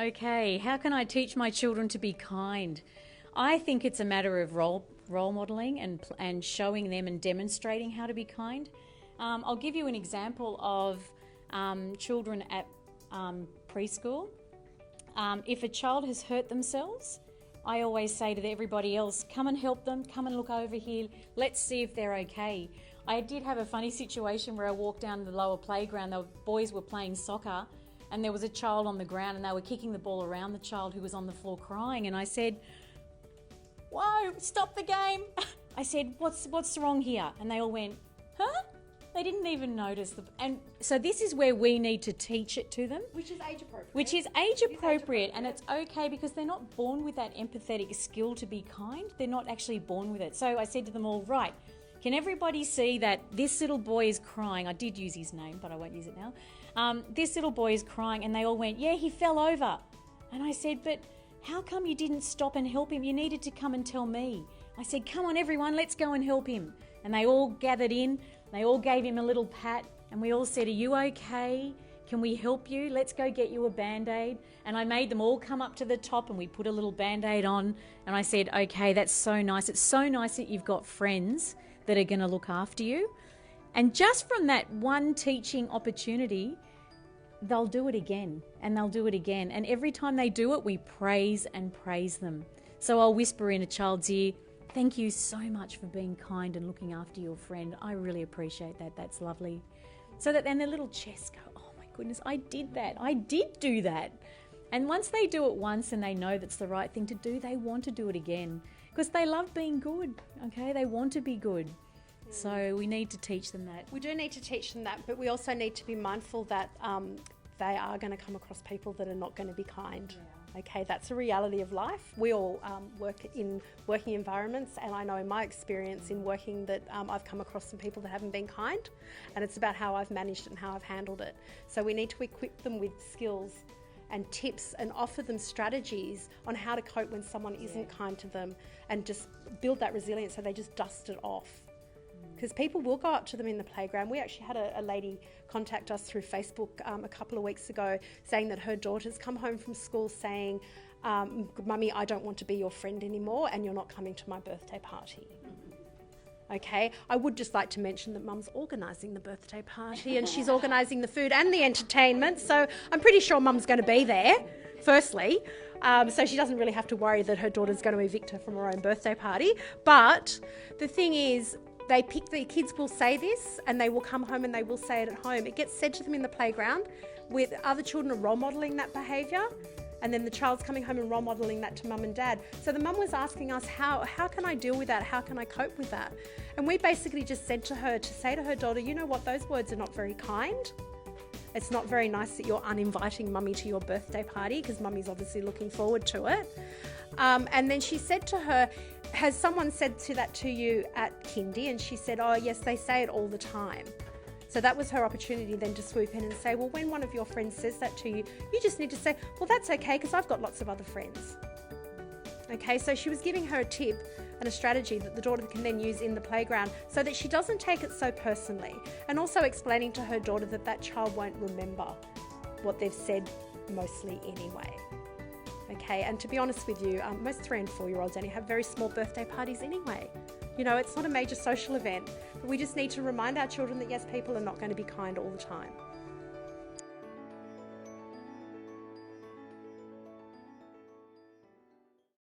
Okay, how can I teach my children to be kind? I think it's a matter of role modelling and showing them and demonstrating how to be kind. I'll give you an example of children at preschool. If a child has hurt themselves, I always say to everybody else, come and help them, come and look over here, let's see if they're okay. I did have a funny situation where I walked down to the lower playground, the boys were playing soccer, and there was a child on the ground and they were kicking the ball around the child who was on the floor crying, and I said, whoa, stop the game. I said, what's wrong here? And they all went, huh? They didn't even notice. And so this is where we need to teach it to them. Which is age appropriate. Which is age appropriate, and it's okay because they're not born with that empathetic skill to be kind. They're not actually born with it. So I said to them all, right, can everybody see that this little boy is crying? I did use his name, but I won't use it now. This little boy is crying, and they all went, yeah, he fell over. And I said, but how come you didn't stop and help him? You needed to come and tell me. I said, come on everyone, let's go and help him. And they all gathered in, they all gave him a little pat, and we all said, are you okay? Can we help you? Let's go get you a Band-Aid. And I made them all come up to the top and we put a little Band-Aid on. And I said, okay, that's so nice. It's so nice that you've got friends that are going to look after you. And just from that one teaching opportunity, they'll do it again and they'll do it again. And every time they do it, we praise and praise them. So I'll whisper in a child's ear, thank you so much for being kind and looking after your friend. I really appreciate that. That's lovely. So that then their little chests go, oh my goodness, I did that. I did do that. And once they do it once and they know that's the right thing to do, they want to do it again because they love being good, okay? They want to be good. So we need to teach them that. We do need to teach them that, but we also need to be mindful that they are going to come across people that are not going to be kind. Yeah. Okay, that's a reality of life. We all work in working environments, and I know in my experience in working that I've come across some people that haven't been kind, and it's about how I've managed it and how I've handled it. So we need to equip them with skills and tips and offer them strategies on how to cope when someone isn't kind to them, and just build that resilience so they just dust it off. Because people will go up to them in the playground. We actually had a lady contact us through Facebook a couple of weeks ago saying that her daughter's come home from school saying, Mummy, I don't want to be your friend anymore and you're not coming to my birthday party. Okay, I would just like to mention that Mum's organising the birthday party and she's organising the food and the entertainment, so I'm pretty sure Mum's going to be there, firstly. So she doesn't really have to worry that her daughter's going to evict her from her own birthday party. But the thing is, the kids will say this and they will come home and they will say it at home. It gets said to them in the playground with other children are role modelling that behaviour, and then the child's coming home and role modelling that to mum and dad. So the mum was asking us, how can I deal with that? How can I cope with that? And we basically just said to her to say to her daughter, you know what, those words are not very kind. It's not very nice that you're uninviting mummy to your birthday party because mummy's obviously looking forward to it. And then she said to her, has someone said that to you at kindy? And she said, oh yes, they say it all the time. So that was her opportunity then to swoop in and say, well, when one of your friends says that to you, you just need to say, well, that's okay because I've got lots of other friends. Okay, so she was giving her a tip and a strategy that the daughter can then use in the playground so that she doesn't take it so personally, and also explaining to her daughter that that child won't remember what they've said mostly anyway. Okay, and to be honest with you, most 3 and 4 year olds only have very small birthday parties anyway. You know, it's not a major social event, but we just need to remind our children that yes, people are not going to be kind all the time.